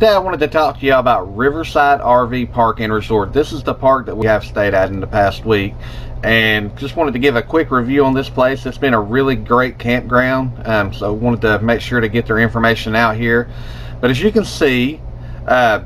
Today I wanted to talk to you about Riverside RV Park and Resort. This is the park that we have stayed at in the past week, and just wanted to give a quick review on this place. It's been a really great campground, so wanted to make sure to get their information out here. But as you can see,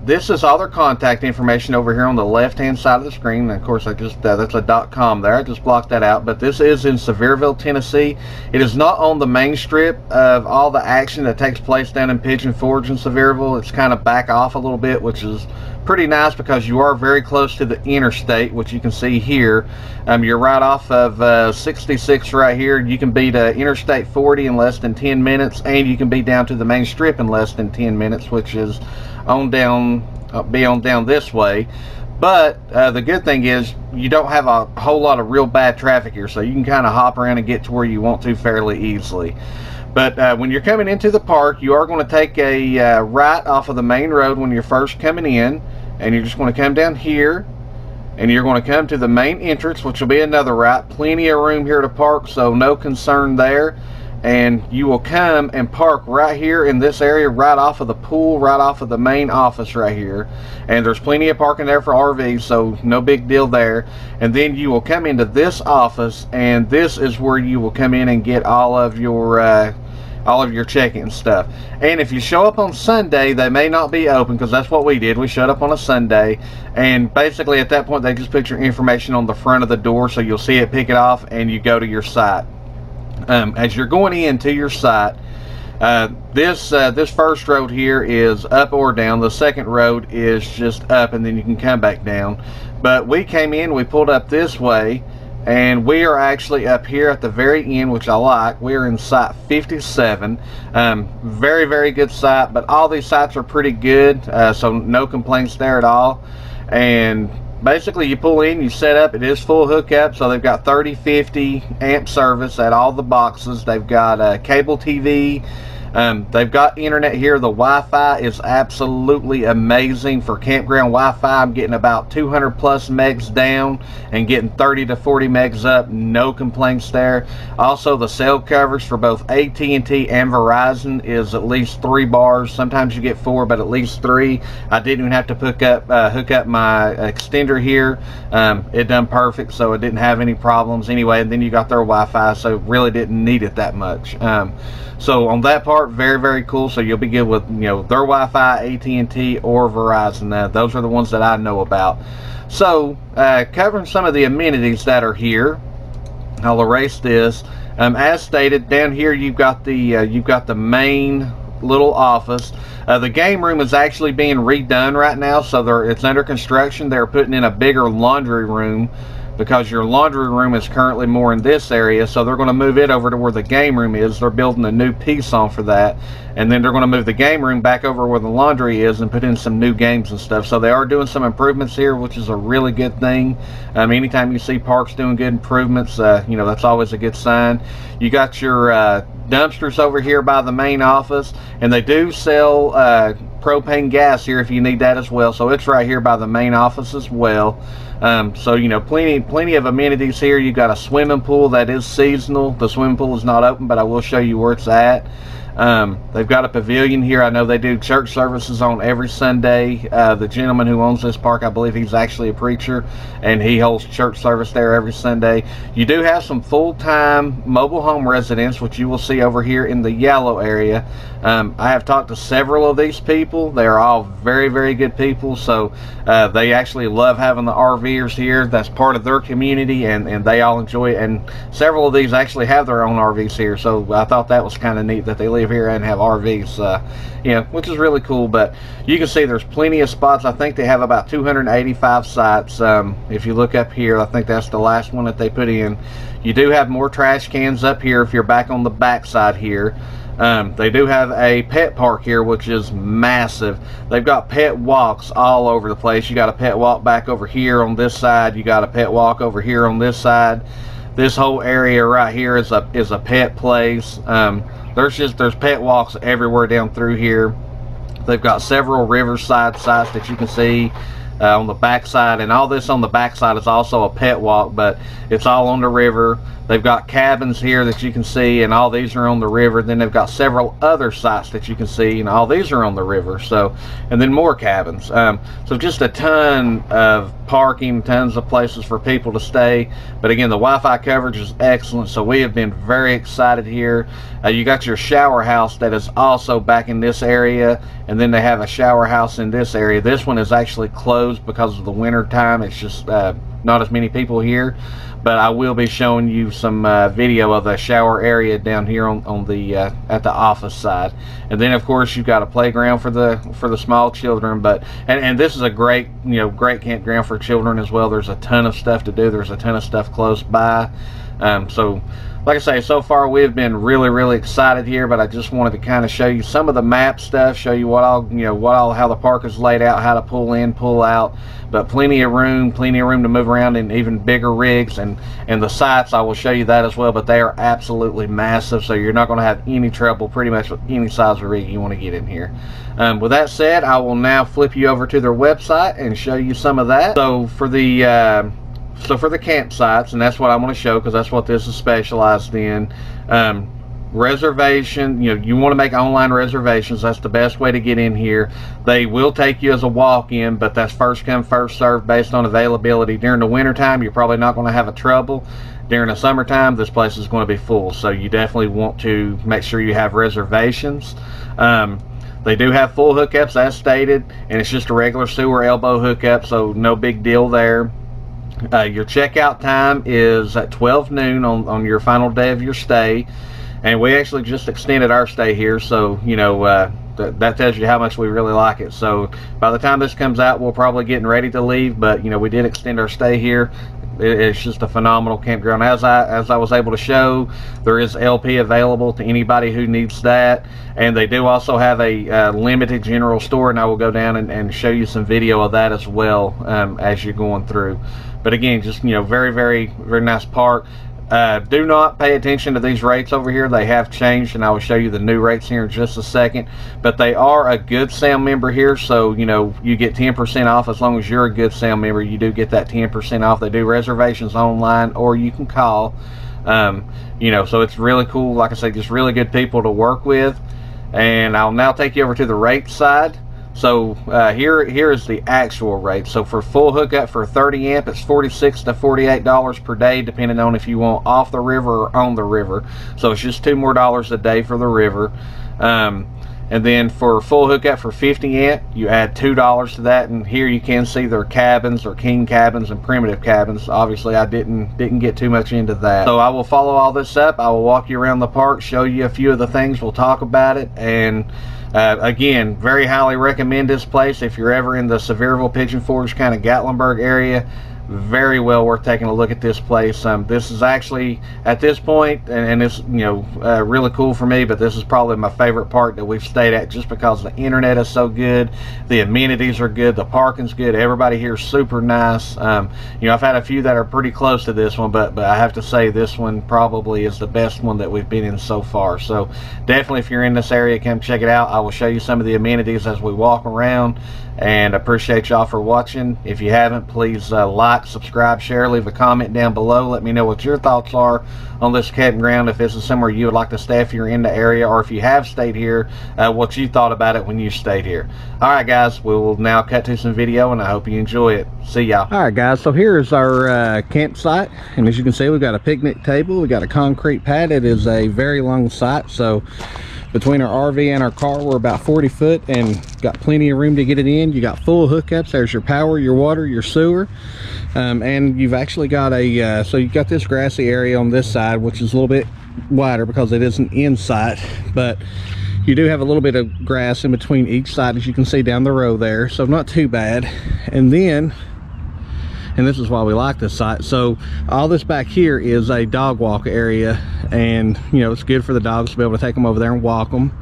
this is all their contact information over here on the left hand side of the screen. And of course, that's a .com there. I just blocked that out. But this is in Sevierville, Tennessee. It is not on the main strip of all the action that takes place down in Pigeon Forge in Sevierville. It's kind of back off a little bit, which is pretty nice because you are very close to the interstate, which you can see here. You're right off of 66 right here. You can be to Interstate 40 in less than 10 minutes, and you can be down to the main strip in less than 10 minutes, which is on down this way. But the good thing is you don't have a whole lot of real bad traffic here, so you can kind of hop around and get to where you want to fairly easily. But when you're coming into the park, you are going to take a right off of the main road when you're first coming in, and you're just going to come down here, and you're going to come to the main entrance, which will be another right. Plenty of room here to park, so no concern there. And you will come and park right here in this area, right off of the pool, right off of the main office right here. And there's plenty of parking there for RVs, so no big deal there. And then you will come into this office, and this is where you will come in and get all of your check-in stuff. And if you show up on Sunday, they may not be open, because that's what we did. We showed up on a Sunday, and basically at that point they just put your information on the front of the door, so you'll see it, pick it off, and you go to your site. As you're going into your site, this first road here is up or down. The second road is just up, and then you can come back down. But we came in, we pulled up this way, and we are actually up here at the very end, which I like. We're in site 57. Very, very good site, but all these sites are pretty good, so no complaints there at all. And basically, you pull in, you set up, it is full hookup, so they've got 30-50 amp service at all the boxes. They've got cable TV. They've got internet here. The Wi-Fi is absolutely amazing for campground Wi-Fi. I'm getting about 200 plus megs down and getting 30 to 40 megs up. No complaints there. Also, the cell coverage for both AT&T and Verizon is at least 3 bars. Sometimes you get 4, but at least 3. I didn't even have to hook up my extender here. It done perfect, so it didn't have any problems anyway. And then you got their Wi-Fi, so really didn't need it that much. So on that part, very, very cool. So you'll be good with, their Wi-Fi, AT&T, or Verizon. Those are the ones that I know about. So covering some of the amenities that are here, I'll erase this. As stated, down here you've got the main little office. The game room is actually being redone right now, so it's under construction. They're putting in a bigger laundry room, because your laundry room is currently more in this area, so they're going to move it over to where the game room is. They're building a new piece on for that, and then they're going to move the game room back over where the laundry is and put in some new games and stuff. So they are doing some improvements here, which is a really good thing. Anytime you see parks doing good improvements, that's always a good sign. You got your dumpsters over here by the main office, and they do sell propane gas here if you need that as well. So it's right here by the main office as well. So plenty of amenities here. You got a swimming pool that is seasonal. The swimming pool is not open, but I will show you where it's at. They've got a pavilion here. I know they do church services on every Sunday. The gentleman who owns this park, I believe he's actually a preacher, and he holds church service there every Sunday. You do have some full-time mobile home residents, which you will see over here in the yellow area. I have talked to several of these people. They are all very, very good people. So they actually love having the RVers here. That's part of their community, and they all enjoy it. And several of these actually have their own RVs here. So I thought that was kind of neat that they live here and have RVs, which is really cool. But you can see there's plenty of spots. I think they have about 285 sites. If you look up here, I think that's the last one that they put in. You do have more trash cans up here if you're back on the back side here. They do have a pet park here, which is massive. They've got pet walks all over the place. You got a pet walk back over here on this side. You got a pet walk over here on this side. This whole area right here is a pet place. There's pet walks everywhere down through here. They've got several Riverside sites that you can see. on the backside, and all this on the backside is also a pet walk, but it's all on the river. They've got cabins here that you can see, and all these are on the river. Then they've got several other sites that you can see, and all these are on the river. So, and then more cabins. So just a ton of parking, tons of places for people to stay. But again, the Wi-Fi coverage is excellent, so we have been very excited here. You got your shower house that is also back in this area, and then they have a shower house in this area. This one is actually closed because of the winter time. It's just not as many people here, but I will be showing you some video of the shower area down here on the at the office side. And then of course you've got a playground for the small children, but and this is a great, you know, great campground for children as well. There's a ton of stuff to do. There's a ton of stuff close by. So like I say, so far we've been really excited here, but I just wanted to kind of show you some of the map stuff, show you what all, you know, how the park is laid out, how to pull in, pull out, but plenty of room to move around in even bigger rigs, and the sites, I will show you that as well, but they are absolutely massive, so you're not going to have any trouble pretty much with any size of rig you want to get in here. With that said, I will now flip you over to their website and show you some of that. So for the campsites, and that's what I want to show because that's what this is specialized in. Reservation, you know, you want to make online reservations. That's the best way to get in here. They will take you as a walk-in, but that's first come first served based on availability. During the winter time, you're probably not going to have a trouble. During the summertime, this place is going to be full, so you definitely want to make sure you have reservations. They do have full hookups as stated, and it's just a regular sewer elbow hookup, so no big deal there. Your checkout time is at 12 noon on your final day of your stay, and we actually just extended our stay here, so you know that tells you how much we really like it. So by the time this comes out, we'll probably getting ready to leave, but you know, we did extend our stay here. It's just a phenomenal campground. As I was able to show, there is LP available to anybody who needs that, and they do also have a limited general store, and I will go down and show you some video of that as well as you're going through. But again, just, you know, very nice park. Do not pay attention to these rates over here. They have changed, and I will show you the new rates here in just a second. But they are a Good Sam member here, so you know, you get 10% off as long as you're a Good Sam member. You do get that 10% off. They do reservations online, or you can call. You know, so it's really cool. Like I say, just really good people to work with. And I'll now take you over to the rate side. So here is the actual rate. So for full hookup for 30 amp, it's $46 to $48 per day, depending on if you want off the river or on the river. So it's just $2 more a day for the river. And then for full hookup for 50 amp, you add $2 to that. And here you can see their cabins, or king cabins and primitive cabins. Obviously, I didn't get too much into that. So I will follow all this up. I will walk you around the park, show you a few of the things. We'll talk about it, and again, very highly recommend this place if you're ever in the Sevierville, Pigeon Forge, kind of Gatlinburg area. Very well worth taking a look at this place. This is actually, at this point, and it's, you know, really cool for me, but this is probably my favorite park that we've stayed at, just because the internet is so good, the amenities are good, the parking's good, everybody here is super nice. You know, I've had a few that are pretty close to this one, but I have to say this one probably is the best one that we've been in so far. So definitely, if you're in this area, come check it out. I will show you some of the amenities as we walk around, and appreciate y'all for watching. If you haven't, please like, subscribe, share, leave a comment down below. Let me know what your thoughts are on this campground, if this is somewhere you would like to stay if you're in the area, or if you have stayed here, what you thought about it when you stayed here. Alright guys, we will now cut to some video, and I hope you enjoy it. See y'all. Alright guys, so here is our campsite, and as you can see, we've got a picnic table, we got a concrete pad. It is a very long site, so between our RV and our car, we're about 40 foot and got plenty of room to get it in. You got full hookups. There's your power, your water, your sewer, and you've actually got a so you've got this grassy area on this side, which is a little bit wider because it isn't inside, but you do have a little bit of grass in between each side, as you can see down the row there, so not too bad. And then, and this is why we like this site, so all this back here is a dog walk area, and you know, it's good for the dogs to be able to take them over there and walk them.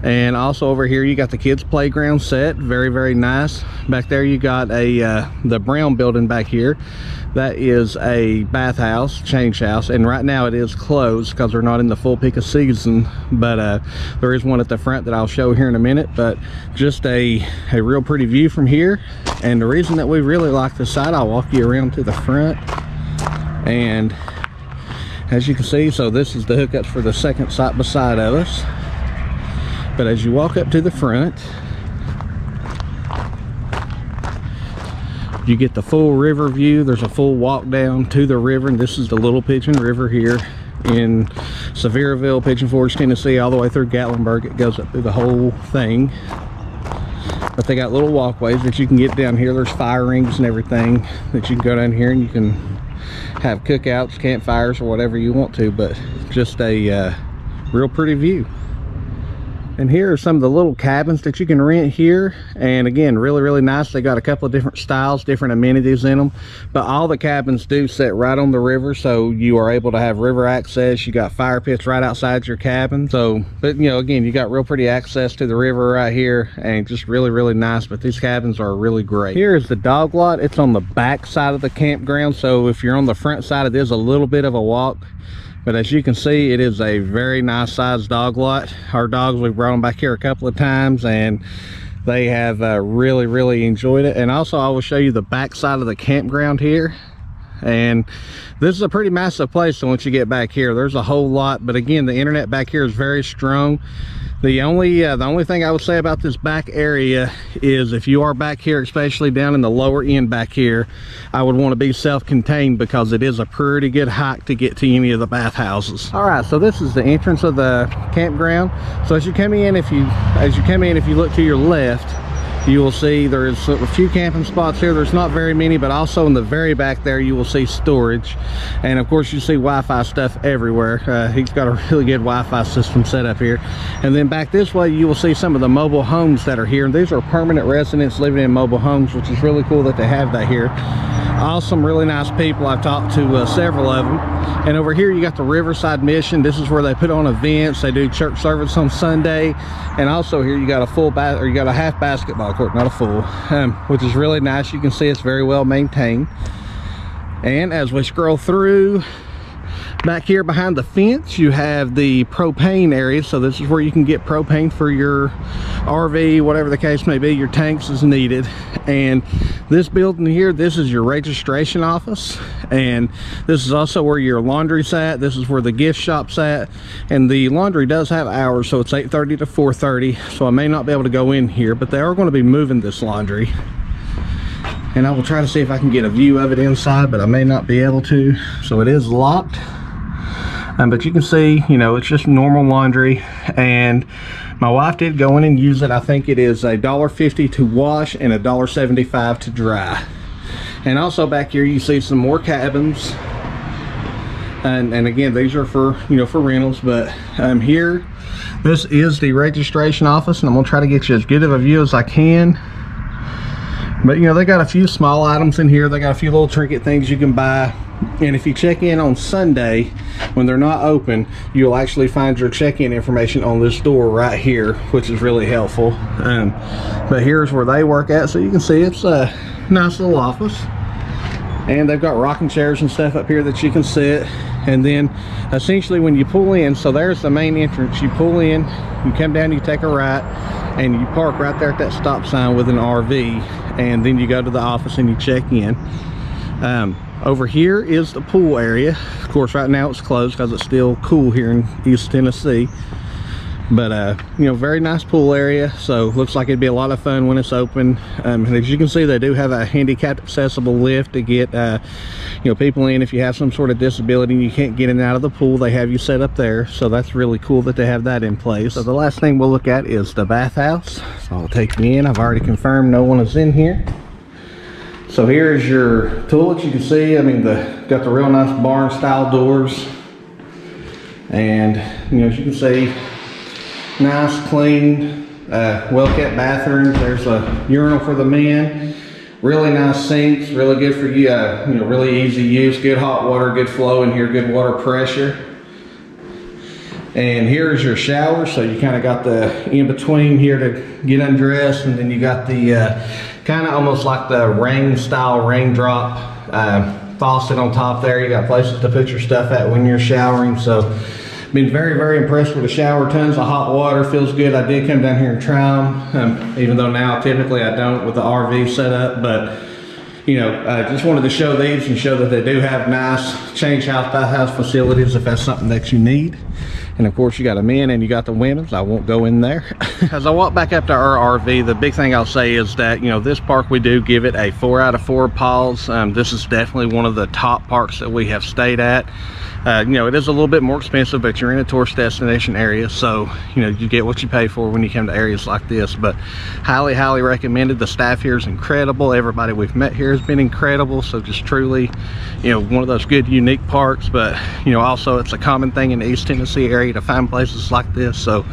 And also over here you got the kids playground set, very nice. Back there you got a the brown building back here, that is a bathhouse, change house, and right now it is closed because they're not in the full peak of season, but there is one at the front that I'll show here in a minute. But just a real pretty view from here. And the reason that we really like this side, I'll walk you around to the front. And as you can see, so this is the hookups for the second side beside of us. But as you walk up to the front, you get the full river view. There's a full walk down to the river, and this is the Little Pigeon River here in Sevierville, Pigeon Forge, Tennessee, all the way through Gatlinburg. It goes up through the whole thing. But they got little walkways that you can get down here. There's fire rings and everything that you can go down here, and you can have cookouts, campfires, or whatever you want to. But just a real pretty view. And here are some of the little cabins that you can rent here. And again, really nice. They got a couple of different styles, different amenities in them. But all the cabins do sit right on the river, so you are able to have river access. You got fire pits right outside your cabin. So, but you know, again, you got real pretty access to the river right here, and just really nice. But these cabins are really great. Here is the dog lot. It's on the back side of the campground. So if you're on the front side, it is a little bit of a walk. But as you can see, it is a very nice sized dog lot. Our dogs, we've brought them back here a couple of times, and they have really enjoyed it. And also, I will show you the back side of the campground here. And this is a pretty massive place, so once you get back here, there's a whole lot. But again, the internet back here is very strong. The only thing I would say about this back area is if you are back here, especially down in the lower end back here, I would want to be self-contained, because it is a pretty good hike to get to any of the bathhouses. All right, so this is the entrance of the campground. So as you come in, if you look to your left, you will see there's a few camping spots here. There's not very many, but also in the very back there you will see storage. And of course you see Wi-Fi stuff everywhere. He's got a really good Wi-Fi system set up here. And then back this way you will see some of the mobile homes that are here. And these are permanent residents living in mobile homes, which is really cool that they have that here. Awesome, really nice people. I've talked to several of them. And over here you got the Riverside Mission. This is where they put on events. They do church service on Sunday. And also here you got a half basketball court, not a full, which is really nice. You can see it's very well maintained. And as we scroll through, back here behind the fence you have the propane area. So this is where you can get propane for your RV, whatever the case may be, your tanks is needed. And this building here, this is your registration office, and this is also where your laundry's at. This is where the gift shop's at, and the laundry does have hours, so it's 8:30 to 4:30. So I may not be able to go in here, but they are going to be moving this laundry, and I will try to see if I can get a view of it inside, but I may not be able to. So it is locked. But you can see, you know, it's just normal laundry, and my wife did go in and use it. I think it is $1.50 to wash and $1.75 to dry. And also back here you see some more cabins, and again, these are for, you know, for rentals. But here, this is the registration office, and I'm gonna try to get you as good of a view as I can. But you know, they got a few small items in here. They got a few little trinket things you can buy. And if you check in on Sunday when they're not open, you'll actually find your check-in information on this door right here, which is really helpful. But here's where they work at, so you can see it's a nice little office. And they've got rocking chairs and stuff up here that you can sit. And then essentially when you pull in, so there's the main entrance. You pull in, you come down, you take a right, and you park right there at that stop sign with an RV. And then you go to the office and you check in. Over here is the pool area. Of course, right now it's closed because it's still cool here in East Tennessee. But you know, very nice pool area. So looks like it'd be a lot of fun when it's open. And as you can see, they do have a handicapped accessible lift to get you know, people in. If you have some sort of disability and you can't get in and out of the pool, they have you set up there. So that's really cool that they have that in place. So the last thing we'll look at is the bathhouse. So I'll take me in. I've already confirmed no one is in here. So here's your toilet. You can see, I mean, got the real nice barn style doors, and you know, as you can see, nice, clean, well kept bathrooms. There's a urinal for the men. Really nice sinks, really good for you. You know, really easy use. Good hot water, good flow in here, good water pressure. And here's your shower. So you kind of got the in between here to get undressed, and then you got the kind of almost like the rain style raindrop faucet on top there. You got places to put your stuff at when you're showering. So been very, very impressed with the shower. Tons of hot water, feels good. I did come down here and try them, even though now typically I don't with the RV setup, but you know, just wanted to show these and show that they do have nice change house, bathhouse facilities if that's something that you need. And of course you got a men and you got the women's. I won't go in there. As I walk back up to our RV, the big thing I'll say is that, you know, this park, we do give it a 4 out of 4 paws. This is definitely one of the top parks that we have stayed at. You know, it is a little bit more expensive, but you're in a tourist destination area, so you know, you get what you pay for when you come to areas like this. But highly, highly recommended. The staff here is incredible. Everybody we've met here has been incredible. So just truly, you know, one of those good, unique parks. But you know, also it's a common thing in the East Tennessee area to find places like this. So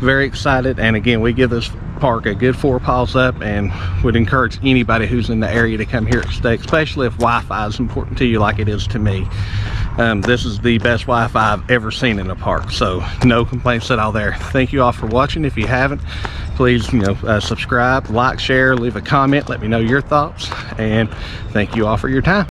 very excited. And again, we give this park a good 4 paws up, and would encourage anybody who's in the area to come here and stay, especially if Wi-Fi is important to you like it is to me. This is the best Wi-Fi I've ever seen in a park, so no complaints at all there. Thank you all for watching. If you haven't, please, you know, subscribe, like, share, leave a comment, let me know your thoughts, and thank you all for your time.